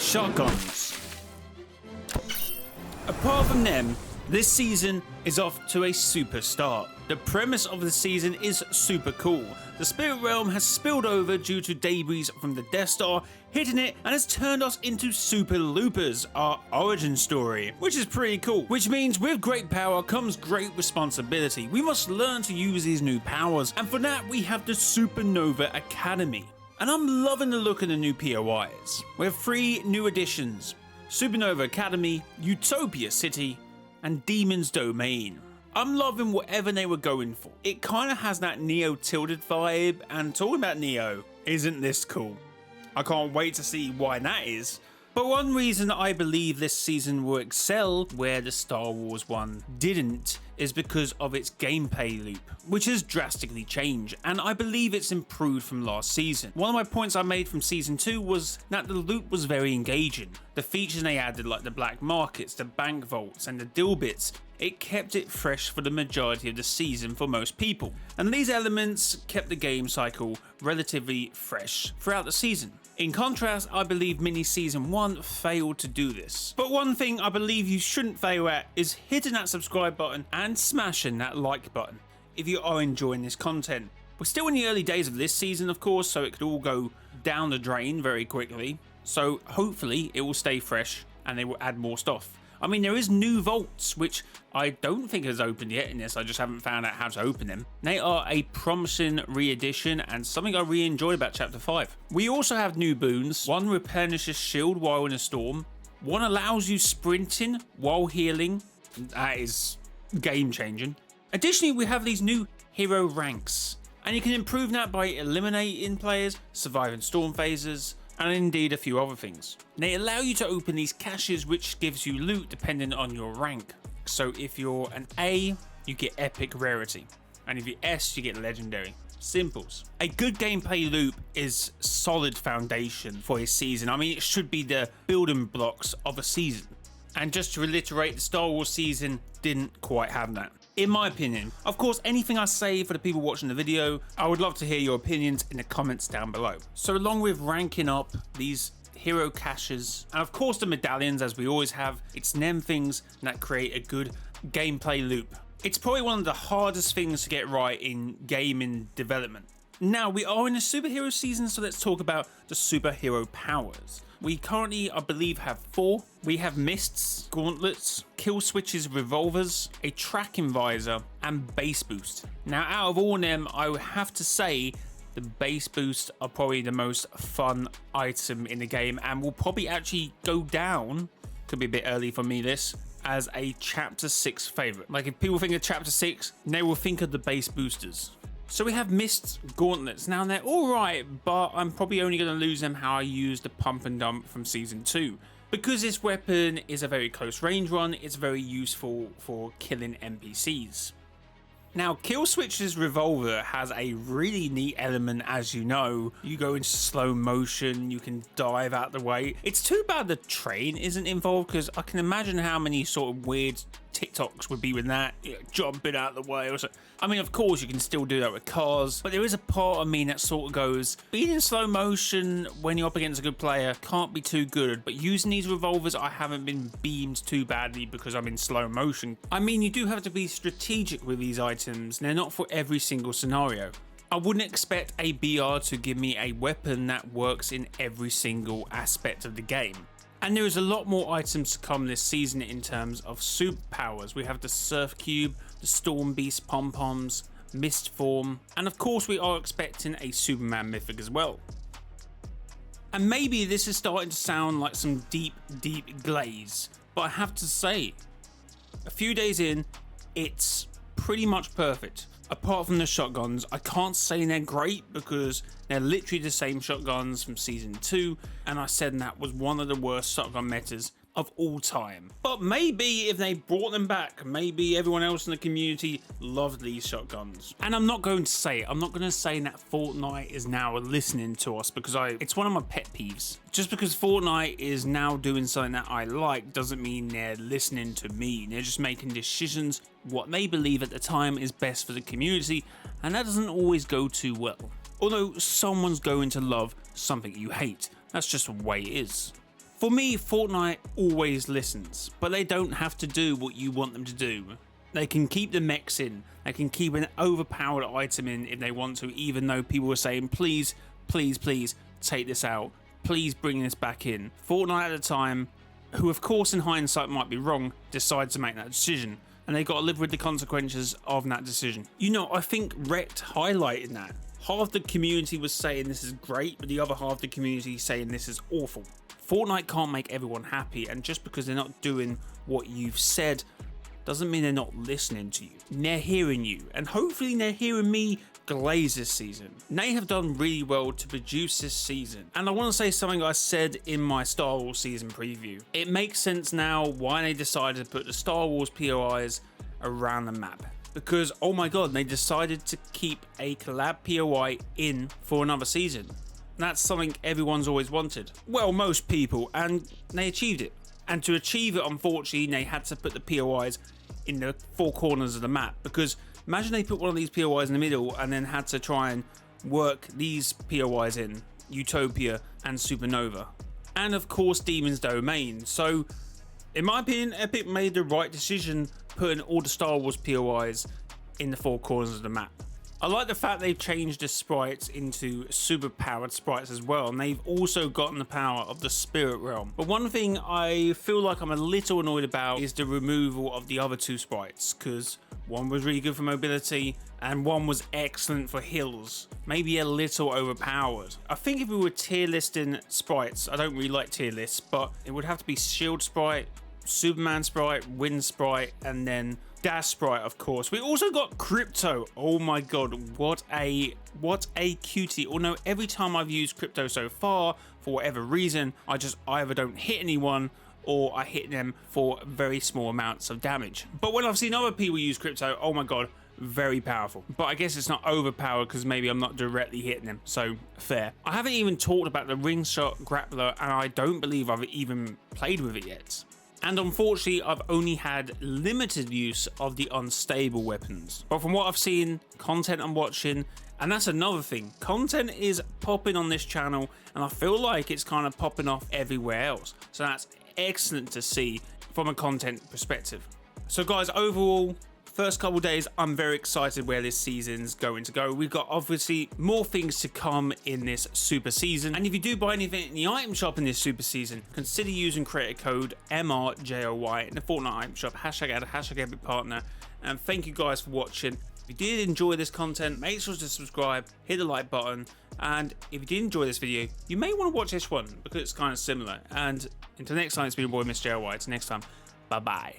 shotguns. Apart from them, this season is off to a super start. The premise of the season is super cool. The spirit realm has spilled over due to debris from the Death Star hitting it and has turned us into super loopers, our origin story, which is pretty cool. Which means with great power comes great responsibility. We must learn to use these new powers, and for that we have the Supernova Academy. And I'm loving the look of the new POIs. We have 3 new additions: Supernova Academy, Utopia City, and Demon's Domain. I'm loving whatever they were going for. It kind of has that Neo tilted vibe, and talking about Neo, isn't this cool? I can't wait to see why that is. But one reason I believe this season will excel where the Star Wars one didn't is because of its gameplay loop, which has drastically changed, and I believe it's improved from last season. One of my points I made from season 2 was that the loop was very engaging. The features they added, like the black markets, the bank vaults, and the deal bits, it kept it fresh for the majority of the season for most people. And these elements kept the game cycle relatively fresh throughout the season. In contrast, I believe mini season 1 failed to do this. But one thing I believe you shouldn't fail at is hitting that subscribe button and smashing that like button if you are enjoying this content. We're still in the early days of this season, of course, so it could all go down the drain very quickly. So hopefully it will stay fresh and they will add more stuff. I mean, there is new vaults, which I don't think has opened yet in this. I just haven't found out how to open them. They are a promising re-addition and something I really enjoyed about Chapter 5. We also have new boons. One replenishes shield while in a storm. One allows you sprinting while healing. That is game changing. Additionally, we have these new hero ranks, and you can improve that by eliminating players, surviving storm phases, and indeed a few other things. They allow you to open these caches, which gives you loot depending on your rank. So if you're an A, you get epic rarity, and if you're S, you get legendary. Simples. A good gameplay loop is solid foundation for a season. I mean, it should be the building blocks of a season. And just to reiterate, the Star Wars season didn't quite have that, in my opinion. Of course, anything I say for the people watching the video, I would love to hear your opinions in the comments down below. So along with ranking up these hero caches, and of course the medallions, as we always have, it's them things that create a good gameplay loop. It's probably one of the hardest things to get right in gaming development. Now, we are in a superhero season, so let's talk about the superhero powers. We currently, I believe, have 4. We have mists, gauntlets, kill switches, revolvers, a tracking visor, and base boost. Now, out of all of them, I would have to say the base boost are probably the most fun item in the game, and will probably actually go down, could be a bit early for me this, as a chapter 6 favorite. Like, if people think of chapter 6, they will think of the base boosters. So we have Mist's gauntlets. Now they're alright, but I'm probably only going to lose them how I used the pump and dump from season 2. Because this weapon is a very close range one, it's very useful for killing NPCs. Now, Kill Switch's revolver has a really neat element, as you know. You go into slow motion, you can dive out the way. It's too bad the train isn't involved, because I can imagine how many sort of weird TikToks would be with that, you know, jumping out the way or something. I mean, of course you can still do that with cars, but there is a part of me that sort of goes, being in slow motion when you're up against a good player can't be too good, but using these revolvers I haven't been beamed too badly because I'm in slow motion. I mean, you do have to be strategic with these items, they're not for every single scenario. I wouldn't expect a BR to give me a weapon that works in every single aspect of the game. And there is a lot more items to come this season in terms of superpowers. We have the Surf Cube, the Storm Beast Pom-Poms, Mist Form, and of course we are expecting a Superman Mythic as well. And maybe this is starting to sound like some deep glaze, but I have to say, a few days in, it's pretty much perfect. Apart from the shotguns, I can't say they're great because they're literally the same shotguns from season 2, and I said that was one of the worst shotgun metas of all time. But maybe if they brought them back, maybe everyone else in the community loved these shotguns. And I'm not going to say it. I'm not going to say that Fortnite is now listening to us, because it's one of my pet peeves. Just because Fortnite is now doing something that I like doesn't mean they're listening to me. They're just making decisions what they believe at the time is best for the community, and that doesn't always go too well. Although someone's going to love something you hate. That's just the way it is. For me, Fortnite always listens, but they don't have to do what you want them to do. They can keep the mechs in, they can keep an overpowered item in if they want to, even though people were saying, please, please, please take this out, please bring this back in. Fortnite at the time, who of course in hindsight might be wrong, decided to make that decision, and they got to live with the consequences of that decision. You know, I think Rekt highlighted that. Half the community was saying this is great, but the other half of the community saying this is awful. Fortnite can't make everyone happy, and just because they're not doing what you've said doesn't mean they're not listening to you. They're hearing you, and hopefully they're hearing me, Glaze, this season. They have done really well to produce this season, and I want to say something I said in my Star Wars season preview. It makes sense now why they decided to put the Star Wars POIs around the map. Because, oh my god, they decided to keep a Collab POI in for another season. That's something everyone's always wanted. Well, most people, and they achieved it. And to achieve it, unfortunately, they had to put the POIs in the four corners of the map. Because imagine they put one of these POIs in the middle and then had to try and work these POIs in, Utopia and Supernova. And of course, Demon's Domain. So, in my opinion, Epic made the right decision putting all the Star Wars POIs in the four corners of the map. I like the fact they've changed the sprites into super powered sprites as well, and they've also gotten the power of the spirit realm. But one thing I feel like I'm a little annoyed about is the removal of the other two sprites, because one was really good for mobility and one was excellent for hills, maybe a little overpowered. I think if we were tier listing sprites, I don't really like tier lists, but it would have to be shield sprite, Superman sprite, wind sprite, and then Dash sprite, of course. We also got Crypto. Oh my god, what a cutie. Although every time I've used Crypto so far, for whatever reason, I just either don't hit anyone or I hit them for very small amounts of damage. But when I've seen other people use Crypto, oh my god, very powerful. But I guess it's not overpowered because maybe I'm not directly hitting them, so fair. I haven't even talked about the ring shot grappler, and I don't believe I've even played with it yet. And unfortunately, I've only had limited use of the unstable weapons. But from what I've seen, content I'm watching, and that's another thing, content is popping on this channel, and I feel like it's kind of popping off everywhere else. So that's excellent to see from a content perspective. So guys, overall, first couple days, I'm very excited where this season's going to go. We've got obviously more things to come in this super season. And if you do buy anything in the item shop in this super season, consider using creator code MRJOY in the Fortnite item shop, #ad, #EpicPartner. And thank you guys for watching. If you did enjoy this content, make sure to subscribe, hit the like button. And if you did enjoy this video, you may want to watch this one because it's kind of similar. And until next time, it's been your boy, Mr. JOY. Until next time, bye-bye.